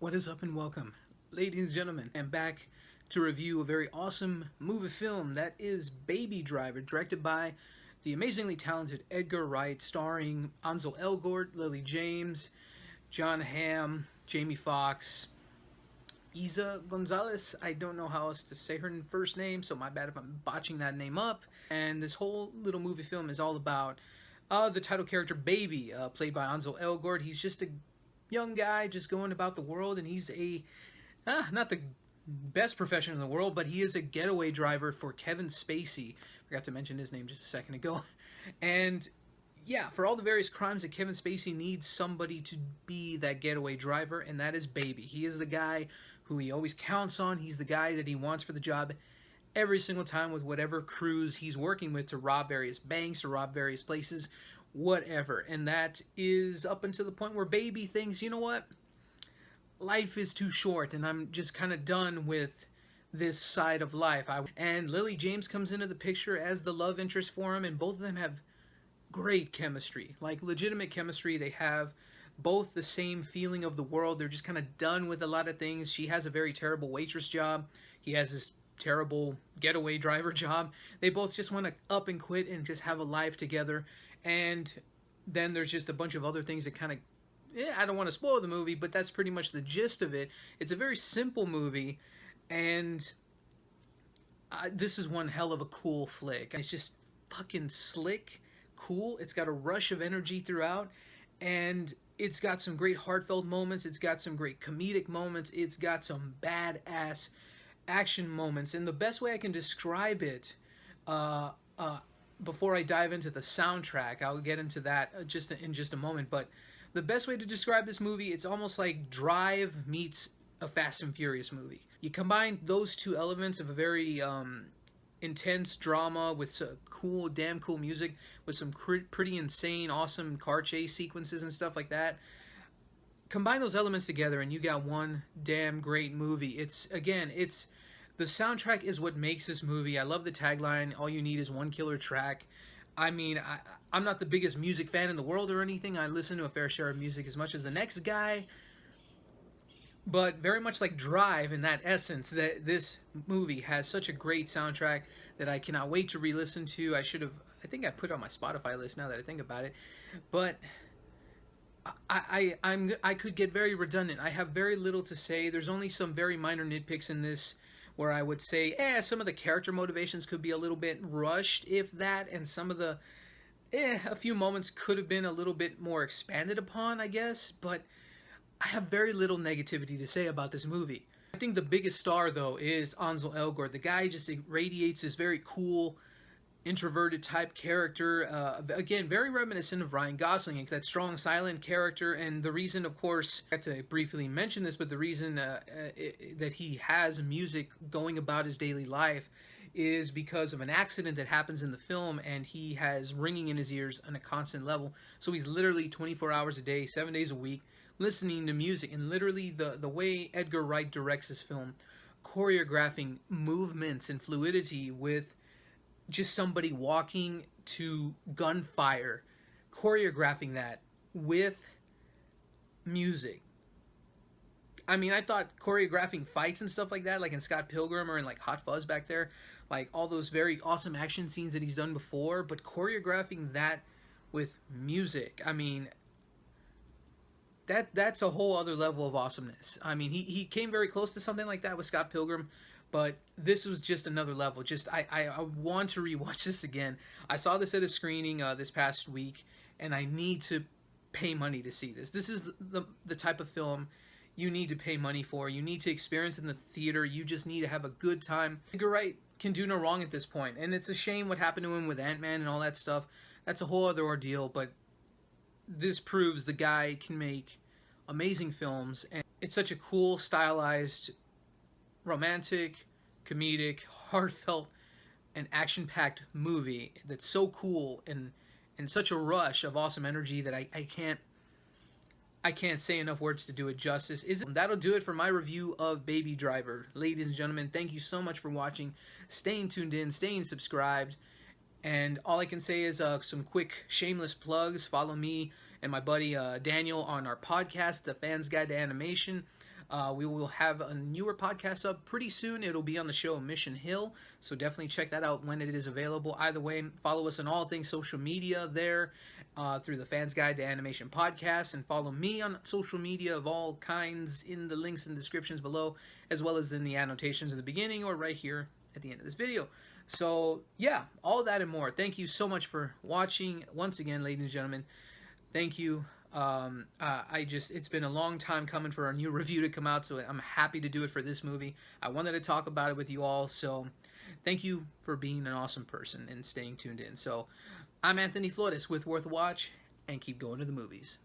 What is up and welcome, ladies and gentlemen, and back to review a very awesome movie film that is Baby Driver, directed by the amazingly talented Edgar Wright, starring Ansel Elgort, Lily James, Jon Hamm, Jamie Foxx, Eiza Gonzalez. I don't know how else to say her first name, so my bad if I'm botching that name up. And this whole little movie film is all about the title character Baby, played by Ansel Elgort. He's just a young guy just going about the world, and he's not the best profession in the world, but he is a getaway driver for Kevin Spacey. Forgot to mention his name just a second ago. And yeah, for all the various crimes that Kevin Spacey needs somebody to be that getaway driver, and that is Baby. He is the guy who he always counts on. He's the guy that he wants for the job every single time with whatever crews he's working with to rob various banks or rob various places, whatever. And that is up until the point where Baby thinks, you know what, life is too short and I'm just kind of done with this side of life. And Lily James comes into the picture as the love interest for him, and both of them have great chemistry, like legitimate chemistry. They have both the same feeling of the world. They're just kind of done with a lot of things. She has a very terrible waitress job. He has this terrible getaway driver job. They both just want to up and quit and just have a life together. And then there's just a bunch of other things that kind of, I don't want to spoil the movie, but that's pretty much the gist of it. It's a very simple movie, and this is one hell of a cool flick. It's just fucking slick, cool. It's got a rush of energy throughout, and it's got some great heartfelt moments. It's got some great comedic moments. It's got some badass action moments. And the best way I can describe it, before I dive into the soundtrack, I'll get into that in just a moment, but the best way to describe this movie, it's almost like Drive meets a Fast and Furious movie. You combine those two elements of a very intense drama with some damn cool music, with some pretty insane, awesome car chase sequences and stuff like that. Combine those elements together and you got one damn great movie. The soundtrack is what makes this movie. I love the tagline, all you need is one killer track. I mean, I'm not the biggest music fan in the world or anything. I listen to a fair share of music as much as the next guy. But very much like Drive, in that essence, that this movie has such a great soundtrack that I cannot wait to re-listen to. I think I put it on my Spotify list now that I think about it. But I could get very redundant. I have very little to say. There's only some very minor nitpicks in this where I would say, some of the character motivations could be a little bit rushed, if that, and some of the, a few moments could have been a little bit more expanded upon, I guess, but I have very little negativity to say about this movie. I think the biggest star, though, is Ansel Elgort. The guy just radiates this very cool, introverted type character. Again, very reminiscent of Ryan Gosling. It's that strong, silent character, and the reason, of course, I had to briefly mention this, but the reason that he has music going about his daily life is because of an accident that happens in the film, and he has ringing in his ears on a constant level. So he's literally 24 hours a day, 7 days a week, listening to music. And literally the way Edgar Wright directs this film, choreographing movements and fluidity with just somebody walking to gunfire, choreographing that with music. I mean, I thought choreographing fights and stuff like that, like in Scott Pilgrim or in like Hot Fuzz back there, like all those very awesome action scenes that he's done before, but choreographing that with music, I mean, that's a whole other level of awesomeness. I mean, he came very close to something like that with Scott Pilgrim, but this was just another level. I want to rewatch this again. I saw this at a screening this past week, and I need to pay money to see this. This is the type of film you need to pay money for. You need to experience it in the theater. You just need to have a good time. Edgar Wright can do no wrong at this point, and it's a shame what happened to him with Ant-Man and all that stuff. That's a whole other ordeal, but this proves the guy can make amazing films, and it's such a cool, stylized, romantic, comedic, heartfelt, and action-packed movie that's so cool and such a rush of awesome energy that I can't say enough words to do it justice. That'll do it for my review of Baby Driver. Ladies and gentlemen, thank you so much for watching, staying tuned in, staying subscribed, and all I can say is some quick shameless plugs. Follow me and my buddy Daniel on our podcast, The Fan's Guide to Animation. We will have a newer podcast up pretty soon. It'll be on the show Mission Hill, so definitely check that out when it is available. Either way, follow us on all things social media there, through the Fans Guide to Animation podcast, and follow me on social media of all kinds in the links and descriptions below, as well as in the annotations at the beginning or right here at the end of this video. So yeah, all that and more. Thank you so much for watching once again, ladies and gentlemen. Thank you. It's been a long time coming for our new review to come out, so I'm happy to do it for this movie. I wanted to talk about it with you all, so thank you for being an awesome person and staying tuned in. So I'm Anthony Flores with Worth a Watch, and keep going to the movies.